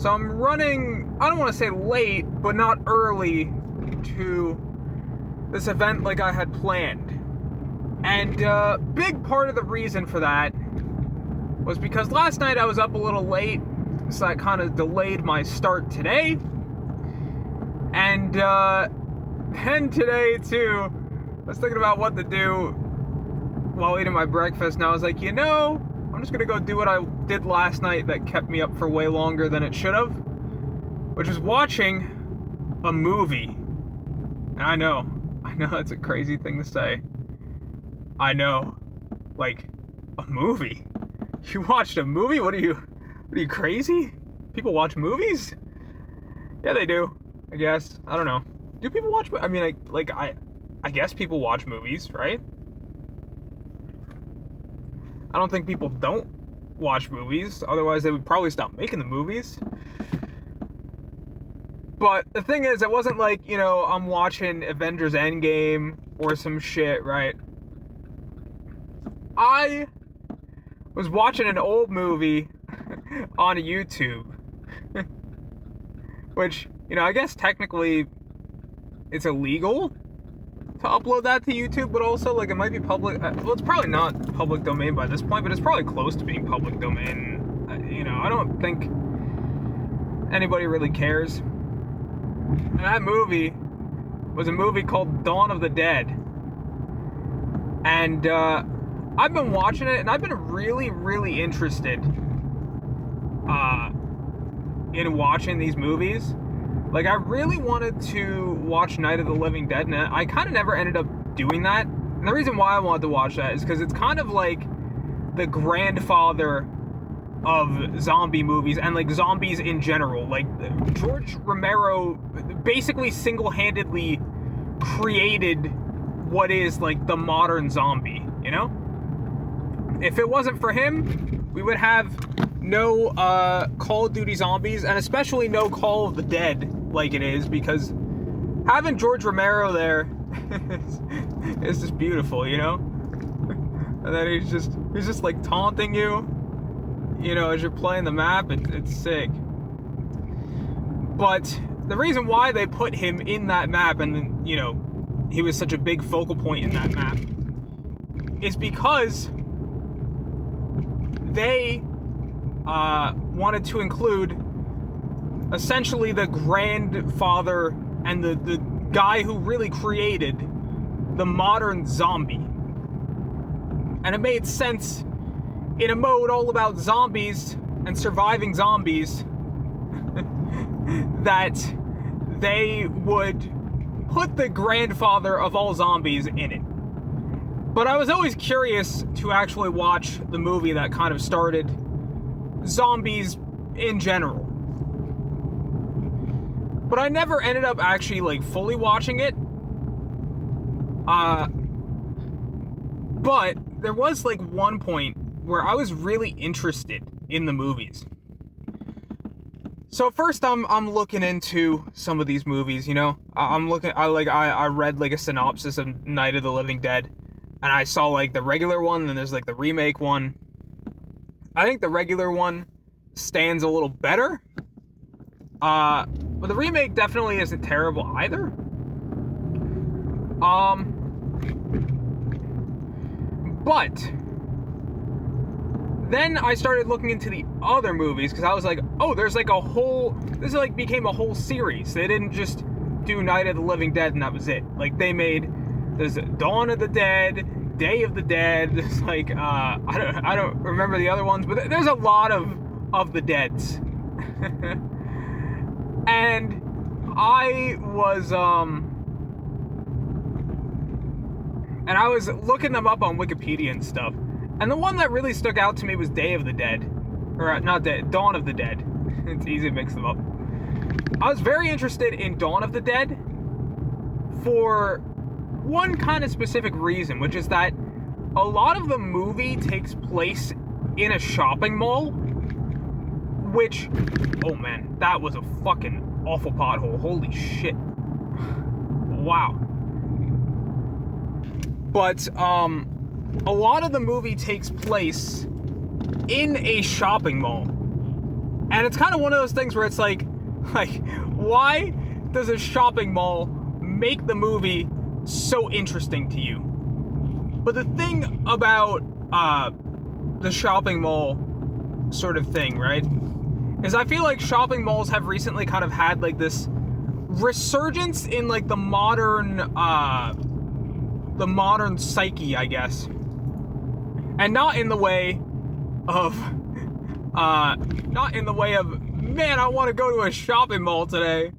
So I'm running, I don't want to say late, but not early to this event like I had planned. And big part of the reason for that was because last night I was up a little late, so that kind of delayed my start today. And then today too, I was thinking about what to do while eating my breakfast, and I was like, I'm just gonna go do what I did last night that kept me up for way longer than it should have, which was watching a movie. And I know that's a crazy thing to say. I know, like, a movie? You watched a movie? What are you crazy? People watch movies? Yeah, they do, I guess. I don't know. Do people watch, I mean, I guess people watch movies, right? I don't think people don't watch movies, otherwise they would probably stop making the movies. But the thing is, it wasn't like, I'm watching Avengers Endgame or some shit, right? I was watching an old movie on YouTube, which, I guess technically it's illegal to upload that to YouTube, but also, like, it might be public, well, it's probably not public domain by this point, but it's probably close to being public domain. I don't think anybody really cares. And that movie was a movie called Dawn of the Dead. And, I've been watching it, and I've been really, really interested, in watching these movies. Like, I really wanted to watch Night of the Living Dead, and I kind of never ended up doing that. And the reason why I wanted to watch that is because it's kind of like the grandfather of zombie movies, and, like, zombies in general. Like, George Romero basically single-handedly created what is, like, the modern zombie, If it wasn't for him, we would have no Call of Duty Zombies, and especially no Call of the Dead like it is, because having George Romero there is just beautiful, And then he's just like taunting you, as you're playing the map. It's sick. But the reason why they put him in that map, and he was such a big focal point in that map, is because they wanted to include essentially the grandfather and the guy who really created the modern zombie. And it made sense in a mode all about zombies and surviving zombies that they would put the grandfather of all zombies in it. But I was always curious to actually watch the movie that kind of started zombies in general. But I never ended up actually, like, fully watching it. But there was, like, one point where I was really interested in the movies. So first I'm looking into some of these movies, I read, like, a synopsis of Night of the Living Dead. And I saw, like, the regular one, and then there's, like, the remake one. I think the regular one stands a little better. But the remake definitely isn't terrible either. But then I started looking into the other movies, because I was like, oh, there's, like, this, like, became a whole series. They didn't just do Night of the Living Dead and that was it. Like, there's Dawn of the Dead, Day of the Dead. There's, like, I don't remember the other ones, but there's a lot of the Deads. And I was looking them up on Wikipedia and stuff. And the one that really stuck out to me was Day of the Dead. Or, not Dead, Dawn of the Dead. It's easy to mix them up. I was very interested in Dawn of the Dead for one kind of specific reason, which is that a lot of the movie takes place in a shopping mall, which, oh man, that was a fucking awful pothole. Holy shit. Wow. But, a lot of the movie takes place in a shopping mall. And it's kind of one of those things where it's like, why does a shopping mall make the movie so interesting to you? But the thing about the shopping mall sort of thing, right, is I feel like shopping malls have recently kind of had like this resurgence in like the modern psyche, I guess. And not in the way of man, I want to go to a shopping mall today.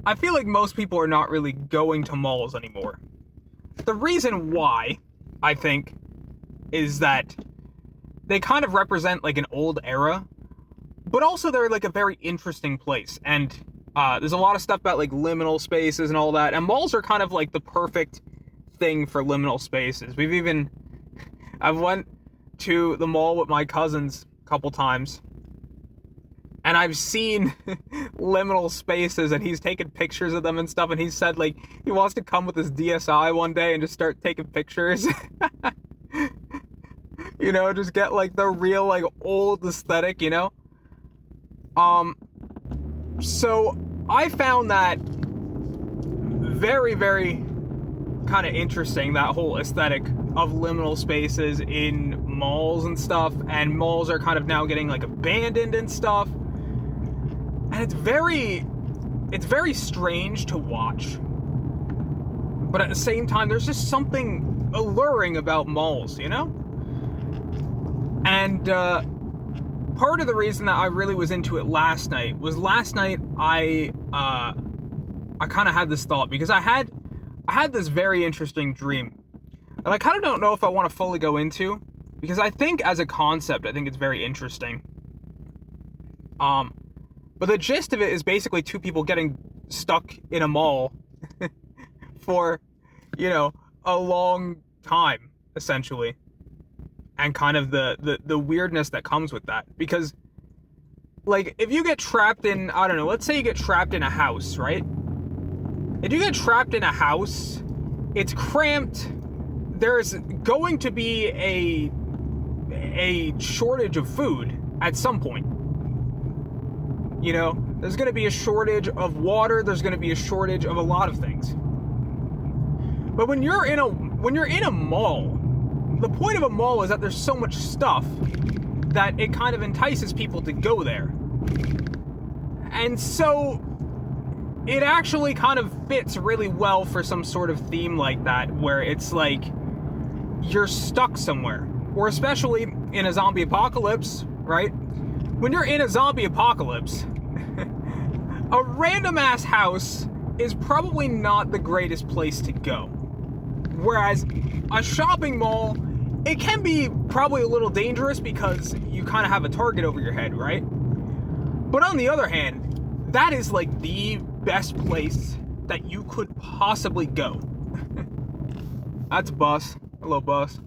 I feel like most people are not really going to malls anymore. The reason why, I think, is that they kind of represent like an old era, but also they're like a very interesting place. And there's a lot of stuff about like liminal spaces and all that, and malls are kind of like the perfect thing for liminal spaces. I've went to the mall with my cousins a couple times, and I've seen liminal spaces, and he's taken pictures of them and stuff, and he said, like, he wants to come with his DSI one day and just start taking pictures. You know, just get, like, the real, like, old aesthetic, you know? So, I found that very, very kind of interesting, that whole aesthetic of liminal spaces in malls and stuff, and malls are kind of now getting, like, abandoned and stuff. And it's very strange to watch. But at the same time, there's just something alluring about malls, you know? And part of the reason that I really was into it last night I kind of had this thought, because I had this very interesting dream. And I kind of don't know if I want to fully go into, because I think as a concept, I think it's very interesting. But the gist of it is basically two people getting stuck in a mall for, you know, a long time, essentially. And kind of the weirdness that comes with that. Because, like, if you get trapped in, I don't know, let's say you get trapped in a house, right? If you get trapped in a house, it's cramped. There's going to be a shortage of food at some point. You know, there's going to be a shortage of water. There's going to be a shortage of a lot of things. But when you're in a mall, the point of a mall is that there's so much stuff that it kind of entices people to go there. And so it actually kind of fits really well for some sort of theme like that, where it's like you're stuck somewhere. Or especially in a zombie apocalypse, right? When you're in a zombie apocalypse, a random ass house is probably not the greatest place to go. Whereas a shopping mall, it can be probably a little dangerous because you kind of have a target over your head, right? But on the other hand, that is like the best place that you could possibly go. That's Bus. Hello, Bus.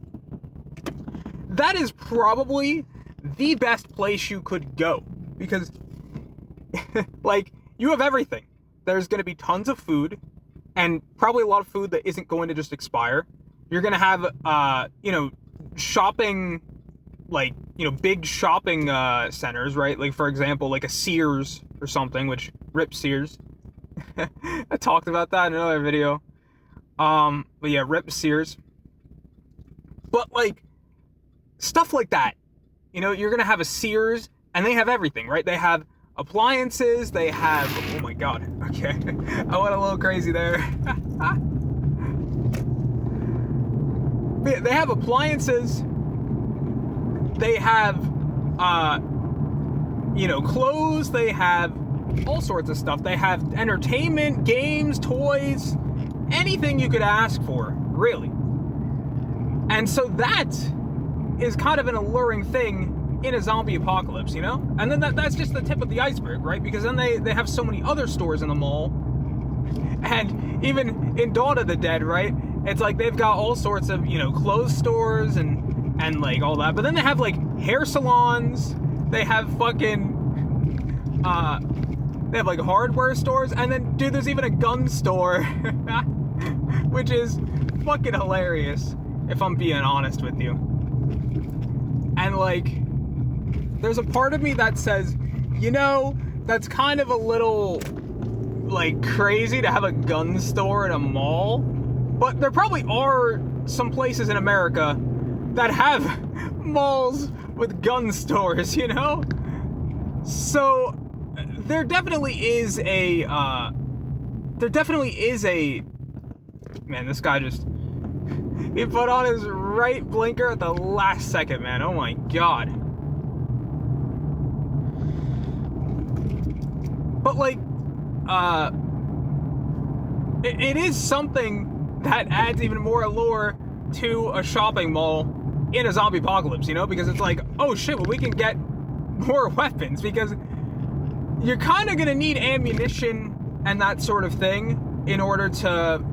That is probably the best place you could go, because like, you have everything. There's going to be tons of food, and probably a lot of food that isn't going to just expire. You're going to have you know, shopping, like, you know, big shopping centers, right? Like, for example, like a Sears or something, which rip Sears. I talked about that in another video. But yeah, rip Sears. But like, stuff like that. You know, you're gonna have a Sears, and they have everything, right? They have appliances, they have, oh my god, okay. I went a little crazy there. They have appliances, they have, you know, clothes, they have all sorts of stuff. They have entertainment, games, toys, anything you could ask for, really. And so that is kind of an alluring thing in a zombie apocalypse, you know? And then that's just the tip of the iceberg, right? Because then they have so many other stores in the mall. And even in Dawn of the Dead, right? It's like they've got all sorts of, you know, clothes stores and like all that. But then they have like hair salons. They have fucking, they have like hardware stores. And then, dude, there's even a gun store. Which is fucking hilarious, if I'm being honest with you. And like, there's a part of me that says, you know, that's kind of a little, like, crazy to have a gun store in a mall. But there probably are some places in America that have malls with gun stores, you know? So, there definitely is a, man, this guy just, he put on his right blinker at the last second, man. Oh my god. But, like, it is something that adds even more allure to a shopping mall in a zombie apocalypse, you know? Because it's like, oh shit, well, we can get more weapons, because you're kind of gonna need ammunition and that sort of thing in order to...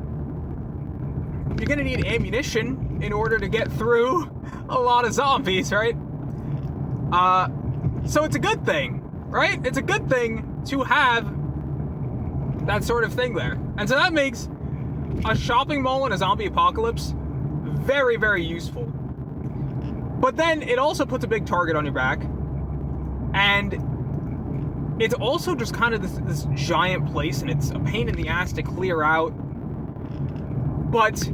You're gonna need ammunition in order to get through a lot of zombies, right? So it's a good thing, right? It's a good thing to have that sort of thing there. And so that makes a shopping mall in a zombie apocalypse very, very useful. But then it also puts a big target on your back. And it's also just kind of this giant place, and it's a pain in the ass to clear out. But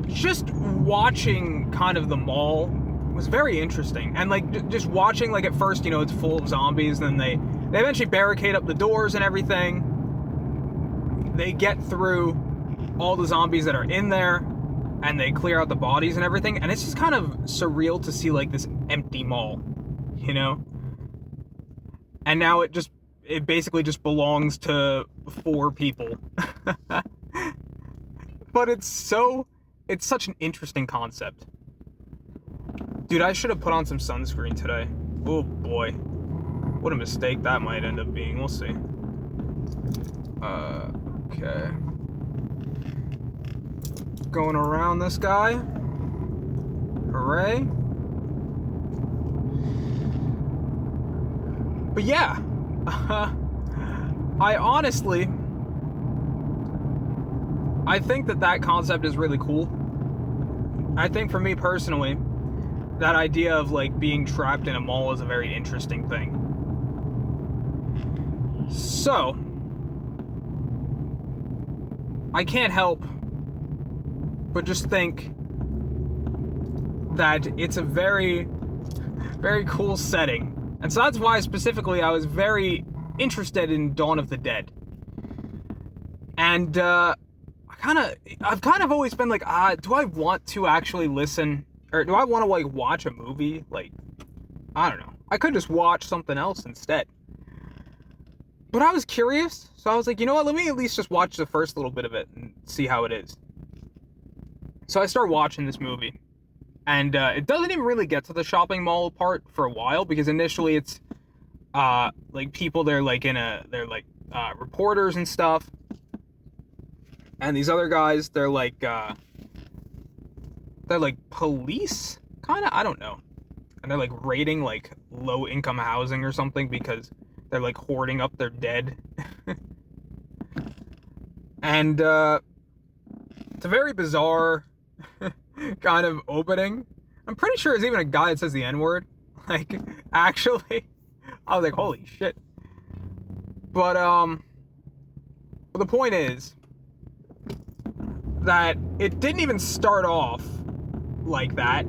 just watching kind of the mall was very interesting. And like just watching, like, at first, you know, it's full of zombies, and then they eventually barricade up the doors and everything. They get through all the zombies that are in there, and they clear out the bodies and everything. And it's just kind of surreal to see, like, this empty mall, you know? And now it basically just belongs to 4 people. But it's such an interesting concept. Dude, I should have put on some sunscreen today. Oh boy. What a mistake that might end up being. We'll see. Okay. Going around this guy. Hooray. But yeah. I think that concept is really cool. I think for me personally, that idea of, like, being trapped in a mall is a very interesting thing. So, I can't help but just think that it's a very, very cool setting. And so that's why specifically I was very interested in Dawn of the Dead. And, I've kind of always been like, do I want to actually listen, or do I want to, like, watch a movie? Like, I don't know. I could just watch something else instead. But I was curious, so I was like, you know what, let me at least just watch the first little bit of it and see how it is. So I start watching this movie, and it doesn't even really get to the shopping mall part for a while, because initially it's, like, people, they're reporters and stuff. And these other guys, they're like police, kind of, I don't know. And they're, like, raiding, like, low-income housing or something, because they're, like, hoarding up their dead. And, it's a very bizarre kind of opening. I'm pretty sure there's even a guy that says the N-word. Like, actually. I was like, holy shit. But, the point is that it didn't even start off like that.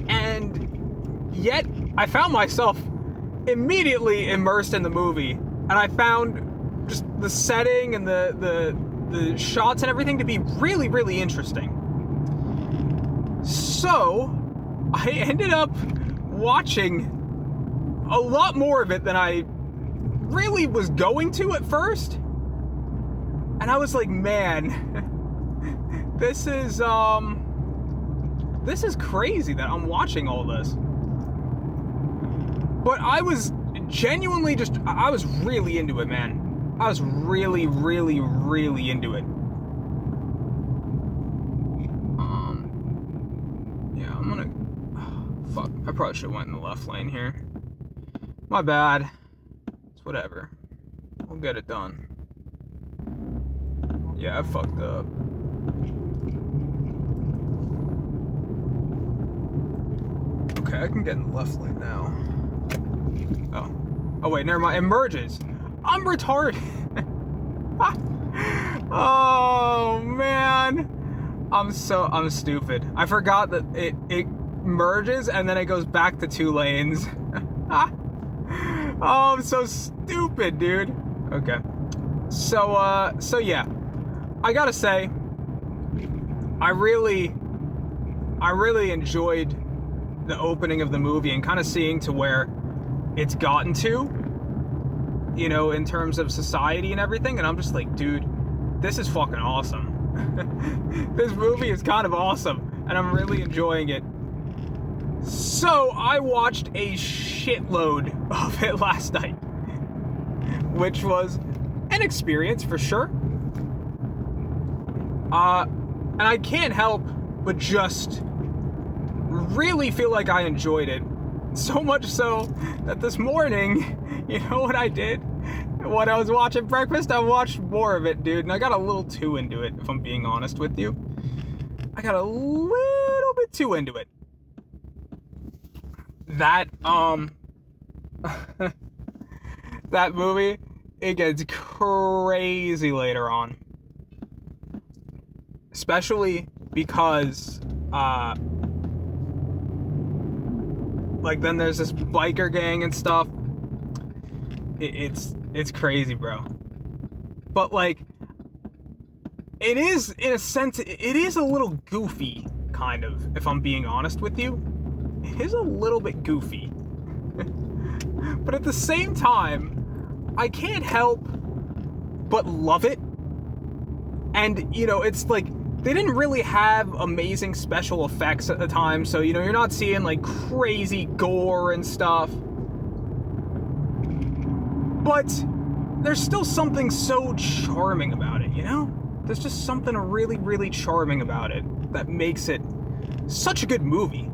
And yet, I found myself immediately immersed in the movie. And I found just the setting and the shots and everything to be really, really interesting. So, I ended up watching a lot more of it than I really was going to at first. And I was like, man, this is crazy that I'm watching all this. But I was genuinely I was really into it, man. I was really, really, really into it. Yeah, I'm gonna... fuck, I probably should have went in the left lane here. My bad. It's whatever. We'll get it done. Yeah, I fucked up. Okay, I can get in the left lane now. Oh wait, never mind. It merges. I'm retarded. Oh man, I'm stupid. I forgot that it merges and then it goes back to 2 lanes. Oh, I'm so stupid, dude. Okay. So yeah. I gotta say, I really enjoyed the opening of the movie and kind of seeing to where it's gotten to, you know, in terms of society and everything. And I'm just like, dude, this is fucking awesome. This movie is kind of awesome, and I'm really enjoying it. So I watched a shitload of it last night, which was an experience for sure. And I can't help but just really feel like I enjoyed it. So much so that this morning, you know what I did? When I was watching breakfast, I watched more of it, dude, and I got a little too into it, if I'm being honest with you. I got a little bit too into it. That, that movie, it gets crazy later on. Especially because, like, then there's this biker gang and stuff. It's crazy, bro. But, like, it is, in a sense, it is a little goofy, kind of, if I'm being honest with you. It is a little bit goofy. But at the same time, I can't help but love it. And, you know, it's like, they didn't really have amazing special effects at the time, so, you know, you're not seeing, like, crazy gore and stuff. But there's still something so charming about it, you know? There's just something really, really charming about it that makes it such a good movie.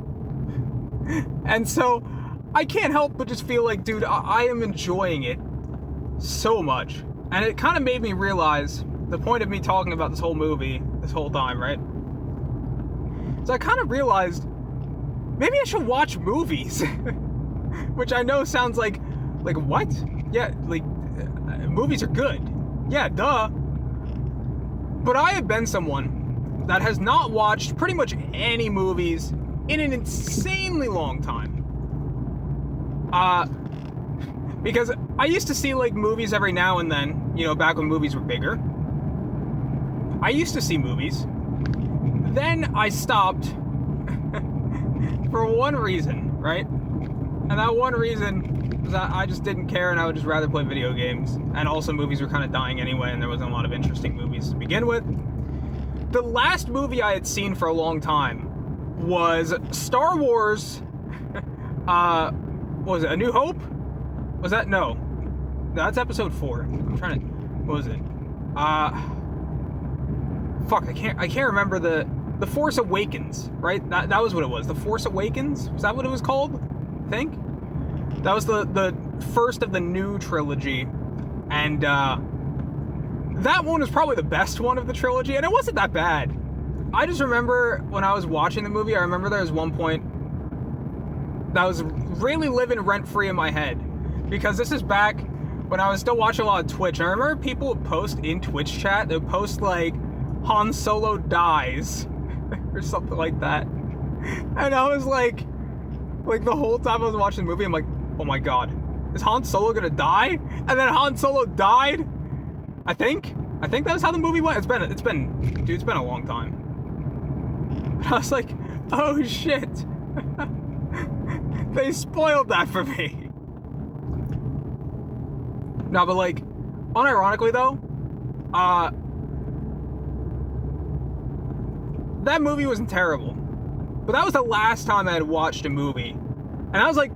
And so, I can't help but just feel like, dude, I am enjoying it so much. And it kind of made me realize the point of me talking about this whole movie this whole time, right? So I kind of realized maybe I should watch movies. Which I know sounds like what? Yeah, like, movies are good. Yeah, duh. But I have been someone that has not watched pretty much any movies in an insanely long time. Because I used to see, like, movies every now and then, you know, back when movies were bigger. I used to see movies. Then I stopped for one reason, right? And that one reason was that I just didn't care and I would just rather play video games. And also movies were kind of dying anyway and there wasn't a lot of interesting movies to begin with. The last movie I had seen for a long time was Star Wars, what was it, A New Hope? Was that? No. That's episode 4. I'm trying to, what was it? Fuck, I can't remember the Force Awakens, right? That was what it was. The Force Awakens? Was that what it was called? I think? That was the first of the new trilogy. And, that one was probably the best one of the trilogy, and it wasn't that bad. I just remember when I was watching the movie, I remember there was one point that was really living rent-free in my head. Because this is back when I was still watching a lot of Twitch. And I remember people would post in Twitch chat, they would post, like, Han Solo dies, or something like that. And I was like, the whole time I was watching the movie, I'm like, oh my god, is Han Solo gonna die? And then Han Solo died? I think that was how the movie went. It's been a long time. I was like, oh shit. They spoiled that for me. No, but, like, unironically though, that movie wasn't terrible. But that was the last time I had watched a movie. And that was, like,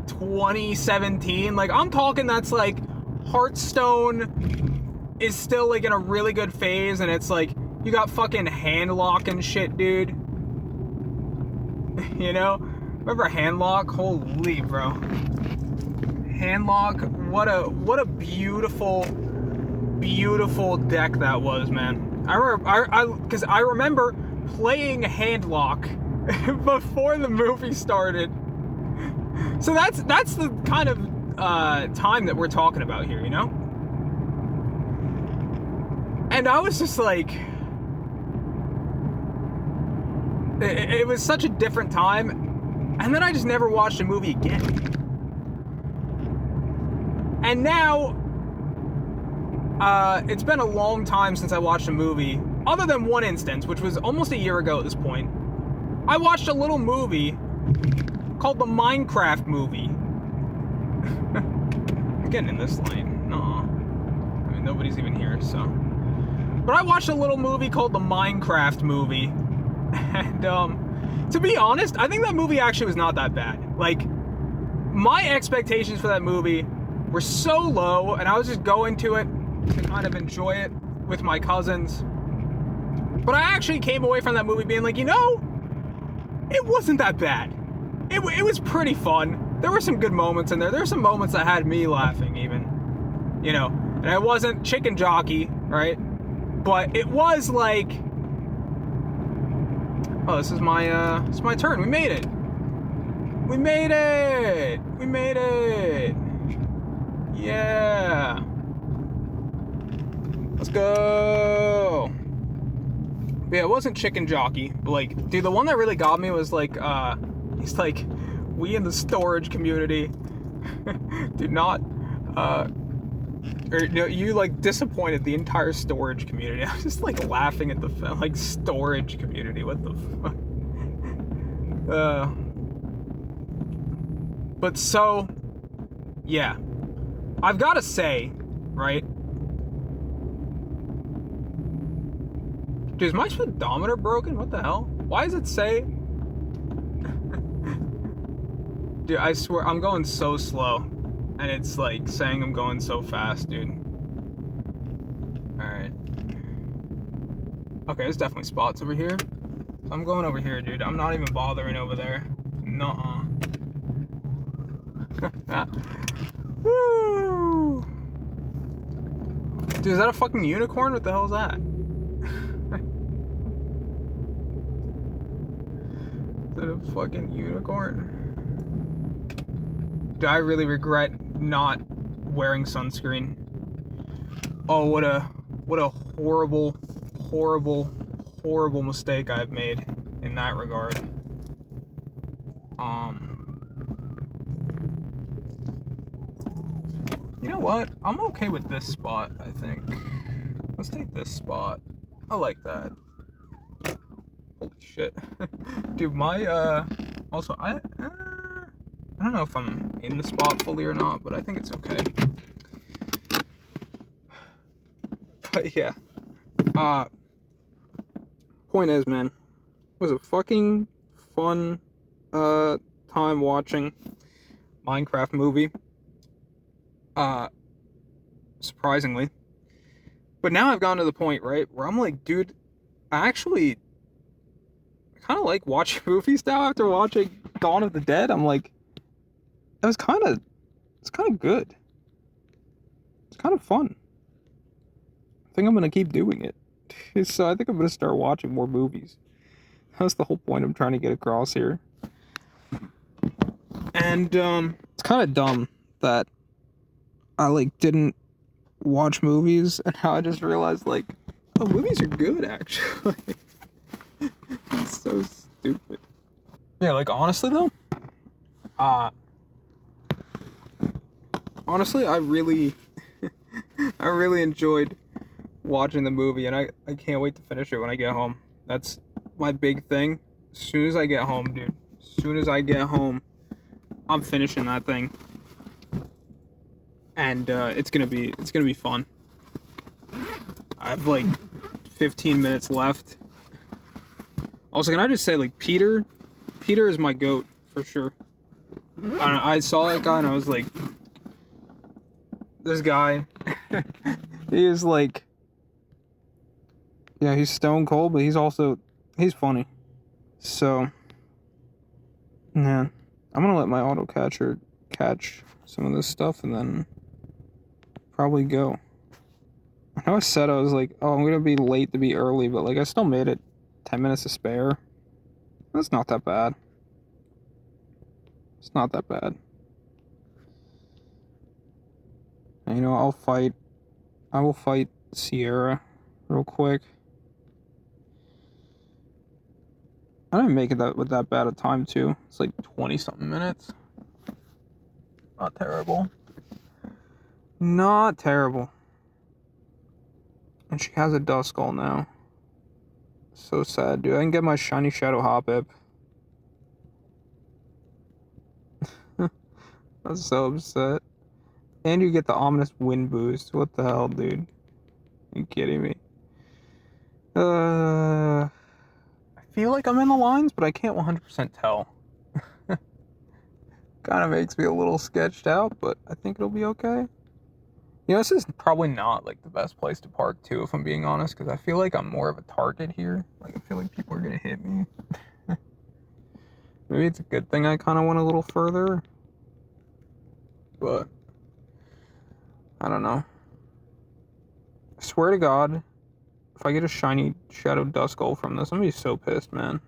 2017. Like, I'm talking that's, like, Hearthstone is still, like, in a really good phase. And it's, like, you got fucking Handlock and shit, dude. You know? Remember Handlock? Holy, bro. Handlock, what a beautiful, beautiful deck that was, man. Because I remember playing Handlock before the movie started. So that's the kind of time that we're talking about here, you know? And I was just like, it was such a different time, and then I just never watched a movie again. And now, it's been a long time since I watched a movie, other than one instance, which was almost a year ago at this point. I watched a little movie called the Minecraft movie. I'm getting in this lane. No. I mean, nobody's even here, so. But I watched a little movie called the Minecraft movie. And, to be honest, I think that movie actually was not that bad. Like, my expectations for that movie were so low, and I was just going to it to kind of enjoy it with my cousins. But I actually came away from that movie being like, you know, it wasn't that bad. It was pretty fun. There were some good moments in there. There were some moments that had me laughing even. You know, and I wasn't chicken jockey, right? But it was like, oh, it's my turn. We made it. We made it. We made it. Yeah. Let's go. But yeah, it wasn't chicken jockey, but like, dude, the one that really got me was like, he's like, we in the storage community do not, or you like disappointed the entire storage community. I was just like laughing at the like storage community. What the fuck? But so, yeah, I've got to say, right? Dude, is my speedometer broken? What the hell? Why does it say? Dude, I swear, I'm going so slow. And it's like saying I'm going so fast, dude. Alright. Okay, there's definitely spots over here. So I'm going over here, dude. I'm not even bothering over there. Nuh-uh. Woo! Dude, is that a fucking unicorn? What the hell is that? Is that a fucking unicorn? Dude, I really regret not wearing sunscreen. Oh, what a horrible, horrible, horrible mistake I've made in that regard. You know what? I'm okay with this spot, I think. Let's take this spot. I like that. Holy shit. Dude, my, also, I don't know if I'm in the spot fully or not, but I think it's okay. But yeah. Point is, man, it was a fucking fun, time watching Minecraft movie. Surprisingly. But now I've gotten to the point, right, where I'm like, dude, I actually kind of like watching movies now after watching Dawn of the Dead. I'm like, it's kind of good. It's kind of fun. I think I'm going to keep doing it. So I think I'm going to start watching more movies. That's the whole point I'm trying to get across here. And, it's kind of dumb that I, like, didn't watch movies, and how I just realized, like, oh, movies are good, actually. It's so stupid. Yeah, like, honestly, though, honestly, I really enjoyed watching the movie, and I can't wait to finish it when I get home. That's my big thing. As soon as I get home, dude. As soon as I get home, I'm finishing that thing. And it's gonna be fun. I have like 15 minutes left. Also, can I just say, like, Peter is my goat for sure. I saw that guy and I was like, this guy, he is like, yeah, he's stone cold, but he's funny. So, yeah, I'm gonna let my auto catcher catch some of this stuff and then probably go. I know I said I was like, oh, I'm gonna be late to be early, but like I still made it 10 minutes to spare. That's not that bad. It's not that bad. know, I will fight Sierra real quick. I didn't make it with that bad a time, too. It's like 20-something minutes. Not terrible. Not terrible. And she has a Duskull now. So sad, dude. I can get my shiny Shadow Hoppip. I'm so upset. And you get the ominous wind boost. What the hell, dude? Are you kidding me? I feel like I'm in the lines, but I can't 100% tell. Kind of makes me a little sketched out, but I think it'll be okay. You know, this is probably not, like, the best place to park, too, if I'm being honest, because I feel like I'm more of a target here. Like, I feel like people are gonna hit me. Maybe it's a good thing I kind of went a little further. But I don't know. I swear to God, if I get a shiny Shadow Duskull from this, I'm gonna be so pissed, man.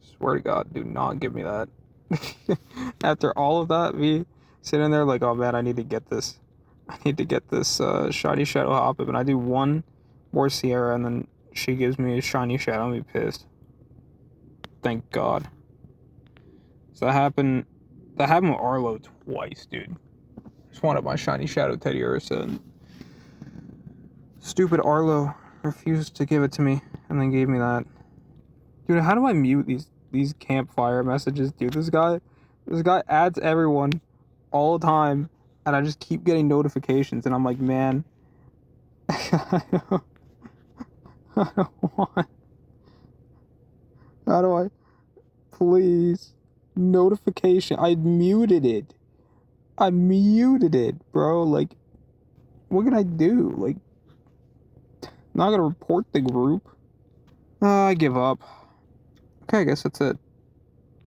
Swear to God, do not give me that. After all of that, me sitting there like, oh man, I need to get this. I need to get this shiny Shadow Hoppip, and I do one more Sierra, and then she gives me a shiny Shadow. I'm gonna be pissed. Thank God. So that happened with Arlo twice, dude. Just wanted my shiny Shadow Teddy Ursa, and stupid Arlo refused to give it to me, and then gave me that. Dude, how do I mute these campfire messages, dude? This guy adds everyone all the time, and I just keep getting notifications, and I'm like, man, I don't want. How do I? Please, notification. I muted it, bro. Like, what can I do? Like, not gonna report the group. I give up. Okay, I guess that's it.